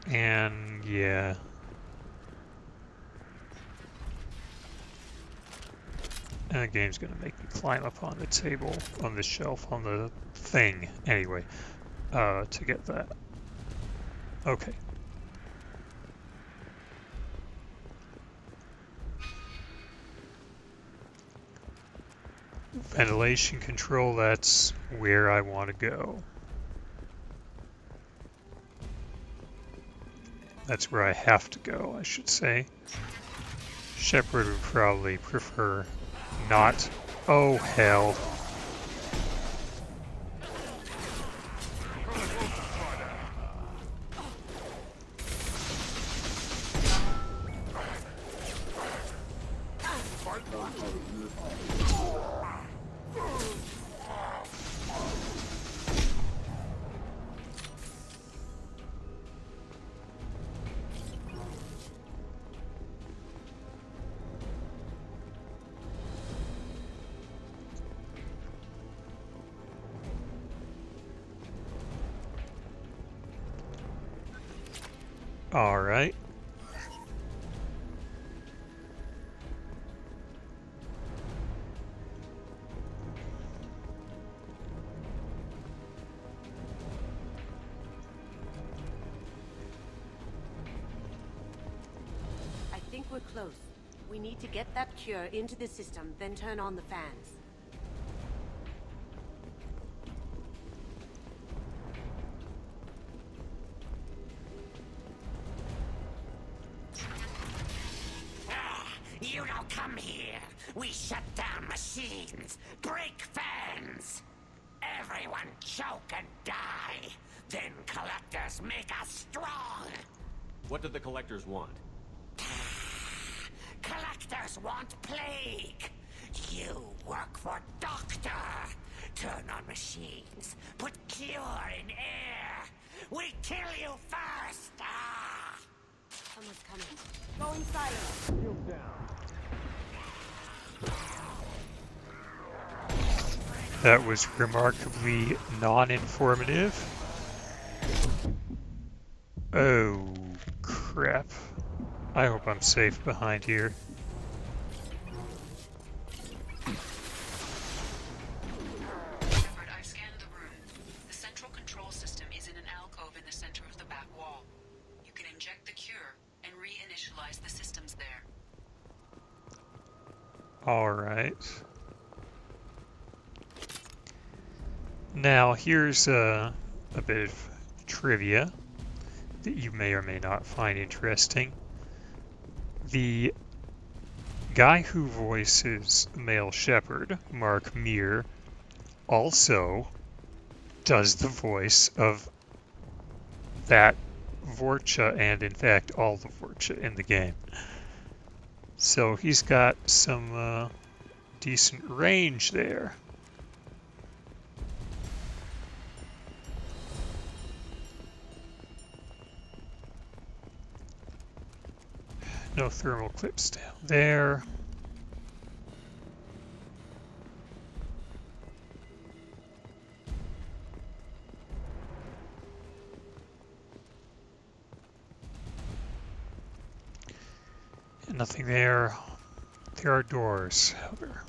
And yeah. And the game's gonna make me climb up on the table, on the shelf, on the thing, anyway, to get that. Okay. Ventilation control, that's where I want to go. That's where I have to go, I should say. Shepard would probably prefer not. Oh, hell. All right. I think we're close. We need to get that cure into the system, then turn on the fans. You don't come here. We shut down machines, break fans. Everyone choke and die. Then collectors make us strong. What do the collectors want? Collectors want plague. You work for Doctor. Turn on machines. Put cure in air. We kill you first. Someone's coming. Going silent. Shield down. That was remarkably non-informative. Oh, crap. I hope I'm safe behind here. Shepard, I've scanned the room. The central control system is in an alcove in the center of the back wall. You can inject the cure and reinitialize the systems there. Alright. Now, here's a bit of trivia that you may or may not find interesting. The guy who voices the male Shepard, Mark Meer, also does the voice of that Vorcha and, in fact, all the Vorcha in the game. So he's got some decent range there. No thermal clips down there. And nothing there. There are doors, however.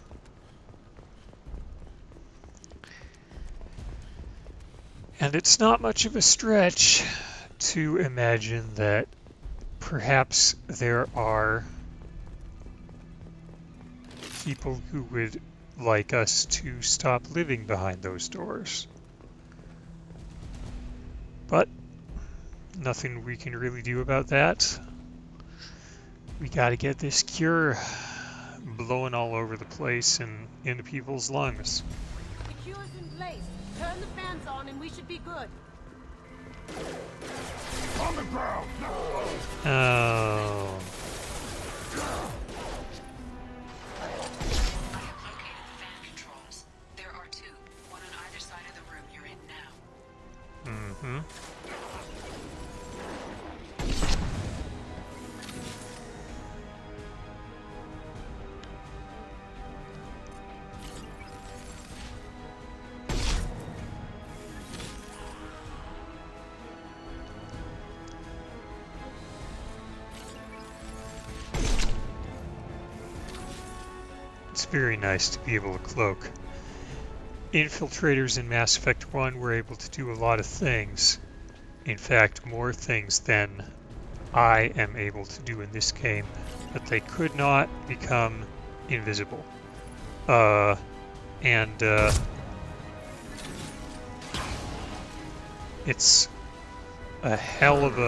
And it's not much of a stretch to imagine that perhaps there are people who would like us to stop living behind those doors. But nothing we can really do about that. We gotta get this cure blowing all over the place and into people's lungs. The cure's in place. Turn the fans on and we should be good. On the ground! Oh. I have located the fan controls. There are two, one on either side of the room you're in now. Mm-hmm. It's very nice to be able to cloak. Infiltrators in Mass Effect 1 were able to do a lot of things. In fact, more things than I am able to do in this game, but they could not become invisible. It's a hell of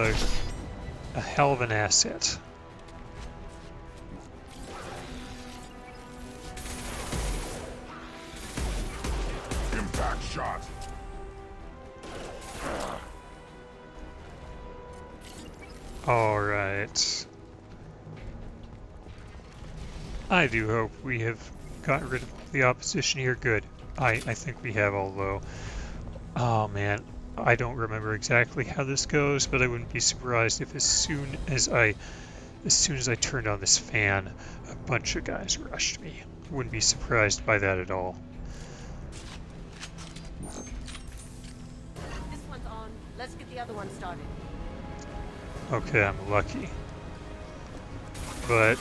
an asset. Impact shot. All right. I do hope we have gotten rid of the opposition here. Good. I think we have, although, oh man, I don't remember exactly how this goes, but I wouldn't be surprised if as soon as I turned on this fan, a bunch of guys rushed me. Wouldn't be surprised by that at all. This one's on. Let's get the other one started. Okay, I'm lucky. But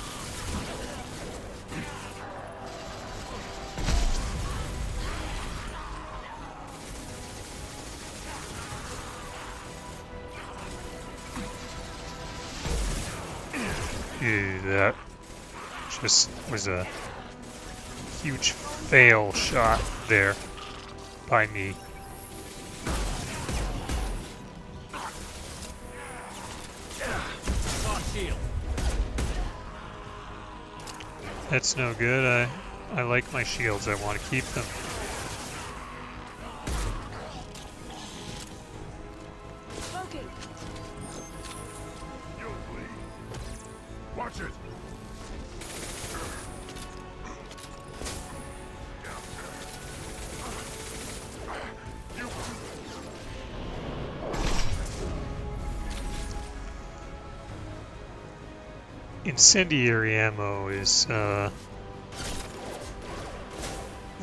ew, that just was a huge fail shot there by me. That's no good. I like my shields. I want to keep them. Smoking. You'll bleed. Watch it. Incendiary ammo is, the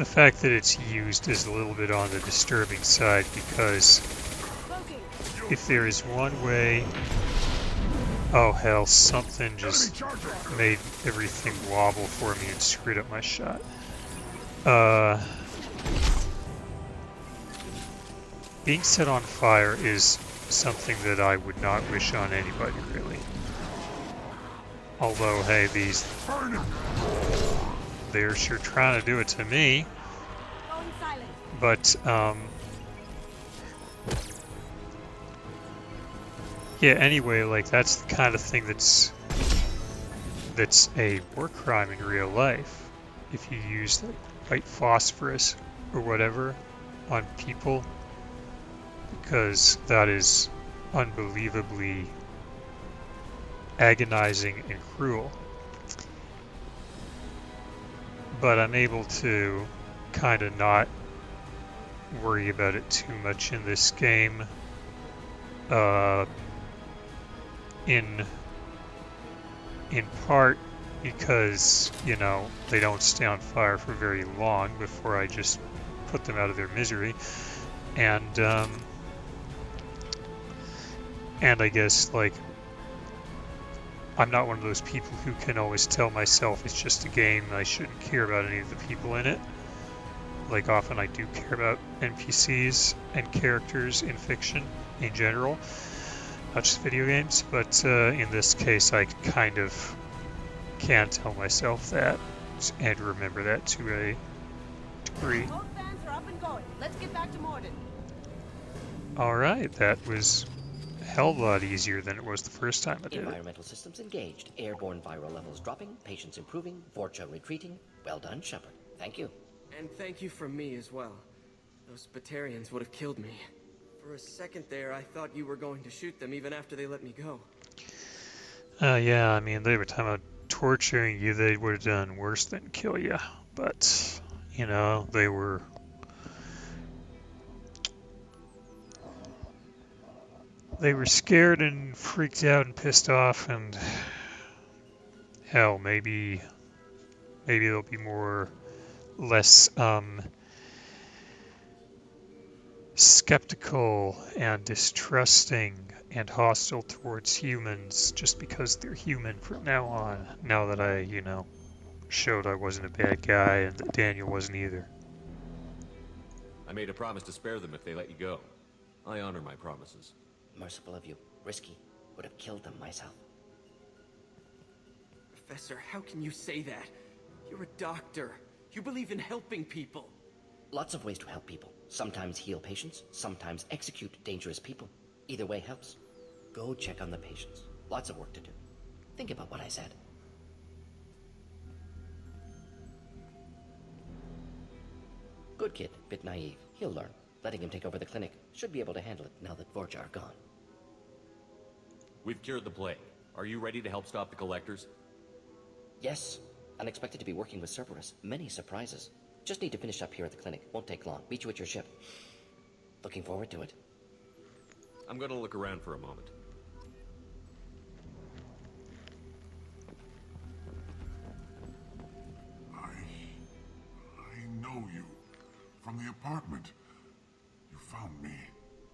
fact that it's used is a little bit on the disturbing side, because Smoking. if there is one way... Oh hell, something just made everything wobble for me and screwed up my shot. Being set on fire is something that I would not wish on anybody, really. Although, hey, they're sure trying to do it to me. Going silent. But, yeah, anyway, like, that's the kind of thing that's a war crime in real life. If you use, like, white phosphorus or whatever on people, because that is unbelievably agonizing and cruel. But I'm able to kind of not worry about it too much in this game. In part because, you know, they don't stay on fire for very long before I just put them out of their misery. And I guess, like, I'm not one of those people who can always tell myself it's just a game and I shouldn't care about any of the people in it. Like, often I do care about NPCs and characters in fiction in general, not just video games, but in this case I kind of can tell myself that and remember that to a degree. Both fans are up and going. Let's get back to Morden. Alright, that was a hell of a lot easier than it was the first time I did it. Environmental systems engaged. Airborne viral levels dropping. Patients improving. Vorcha retreating. Well done, Shepard. Thank you. And thank you from me as well. Those Batarians would have killed me. For a second there, I thought you were going to shoot them even after they let me go. Yeah, I mean, they were talking about torturing you. They would have done worse than kill you. But, you know, they were... They were scared and freaked out and pissed off, and... Hell, maybe they'll be less skeptical and distrusting and hostile towards humans just because they're human from now on, now that I, you know, showed I wasn't a bad guy and that Daniel wasn't either. I made a promise to spare them if they let you go. I honor my promises. Merciful of you. Risky. Would have killed them myself. Professor, how can you say that? You're a doctor. You believe in helping people. Lots of ways to help people. Sometimes heal patients, sometimes execute dangerous people. Either way helps. Go check on the patients. Lots of work to do. Think about what I said. Good kid, bit naive. He'll learn. Letting him take over the clinic. Should be able to handle it now that Vorcha are gone. We've cured the plague. Are you ready to help stop the Collectors? Yes. Unexpected to be working with Cerberus. Many surprises. Just need to finish up here at the clinic. Won't take long. Meet you at your ship. Looking forward to it. I'm gonna look around for a moment. I know you. From the apartment. You found me.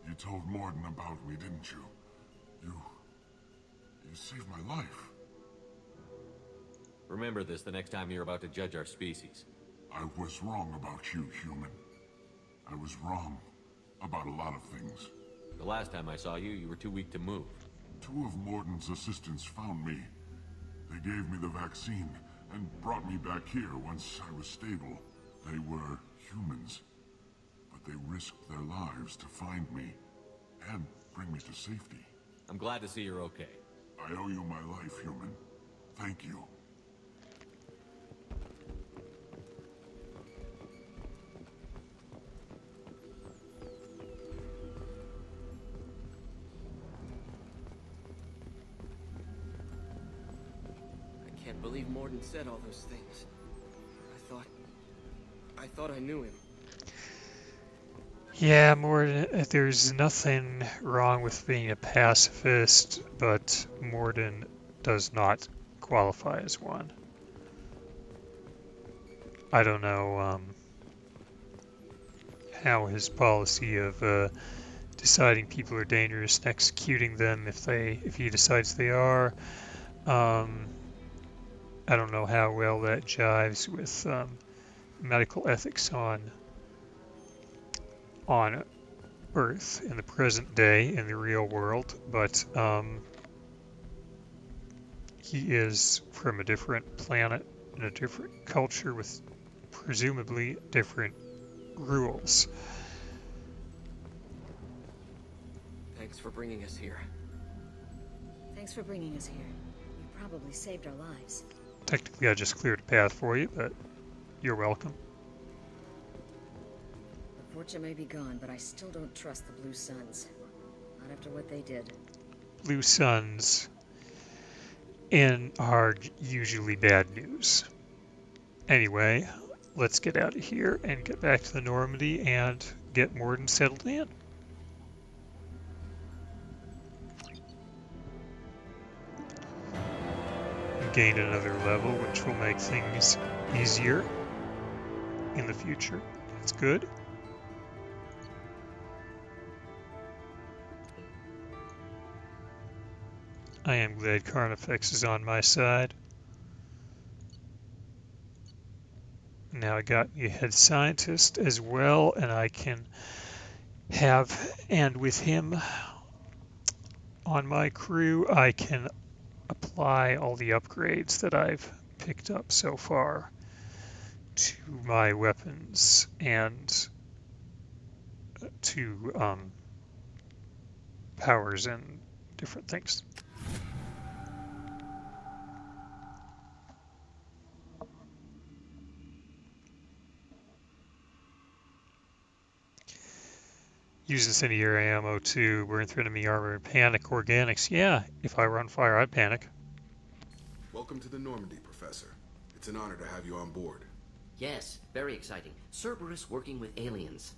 You told Mordin about me, didn't you? You saved my life. Remember this the next time you're about to judge our species. I was wrong about you, human. I was wrong about a lot of things. The last time I saw you, you were too weak to move. Two of Mordin's assistants found me. They gave me the vaccine and brought me back here once I was stable. They were humans, but they risked their lives to find me and bring me to safety. I'm glad to see you're okay. I owe you my life, human. Thank you. I can't believe Mordin said all those things. I thought I knew him. Yeah, Morden, there's nothing wrong with being a pacifist, but Morden does not qualify as one. I don't know how his policy of deciding people are dangerous and executing them if he decides they are. I don't know how well that jives with medical ethics on Earth in the present day in the real world, but he is from a different planet and a different culture with presumably different rules. Thanks for bringing us here. Thanks for bringing us here. You probably saved our lives. Technically, I just cleared a path for you, but you're welcome. Vorcha may be gone, but I still don't trust the Blue Suns. Not after what they did. Blue Suns are usually bad news. Anyway, let's get out of here and get back to the Normandy and get Morden settled in. Gain another level, which will make things easier in the future. That's good. I am glad Carnifex is on my side. Now I got a head scientist as well, and I can and with him on my crew, I can apply all the upgrades that I've picked up so far to my weapons and to powers and different things. Use incendiary ammo to burn through enemy armor and panic organics. Yeah, if I were on fire, I'd panic. Welcome to the Normandy, Professor. It's an honor to have you on board. Yes, very exciting. Cerberus working with aliens.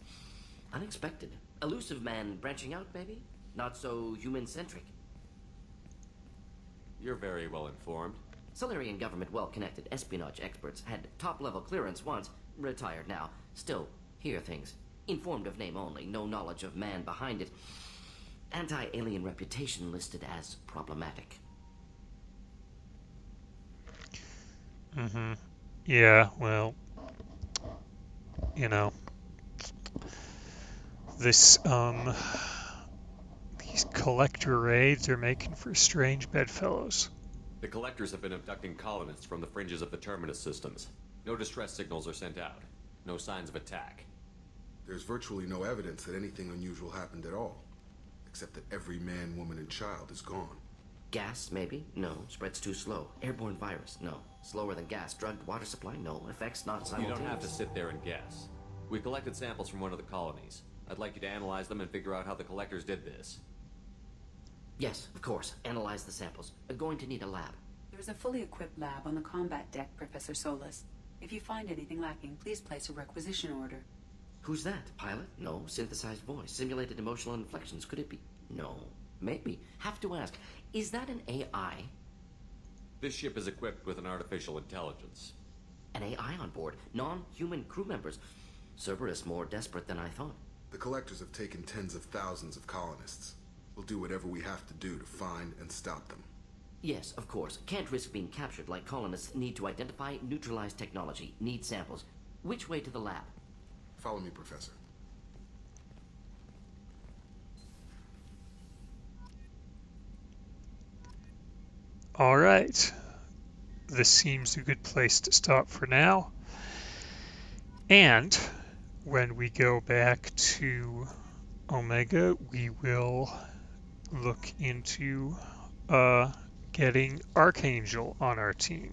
Unexpected. Elusive man branching out, maybe? Not so human-centric. You're very well informed. Solarian government well-connected espionage experts had top-level clearance once, retired now. Still, hear things. Informed of name only, no knowledge of man behind it. Anti-alien reputation listed as problematic. Yeah, well, you know, this, these collector raids are making for strange bedfellows. The collectors have been abducting colonists from the fringes of the Terminus systems. No distress signals are sent out. No signs of attack. There's virtually no evidence that anything unusual happened at all. Except that every man, woman, and child is gone. Gas, maybe? No. Spreads too slow. Airborne virus? No. Slower than gas. Drugged water supply? No. Effects not You simultaneous. don't have to sit there and guess. We collected samples from one of the colonies. I'd like you to analyze them and figure out how the collectors did this. Yes, of course. Analyze the samples. Going to need a lab. There is a fully equipped lab on the combat deck, Professor Solis. If you find anything lacking, please place a requisition order. Who's that? Pilot? No. Synthesized voice. Simulated emotional inflections. Could it be? No. Maybe. Have to ask. Is that an AI? This ship is equipped with an artificial intelligence. An AI on board? Non-human crew members? Cerberus more desperate than I thought. The collectors have taken tens of thousands of colonists. We'll do whatever we have to do to find and stop them. Yes, of course. Can't risk being captured like colonists. Need to identify, neutralize technology. Need samples. Which way to the lab? Follow me, Professor. All right. This seems a good place to stop for now. And when we go back to Omega, we will look into getting Archangel on our team.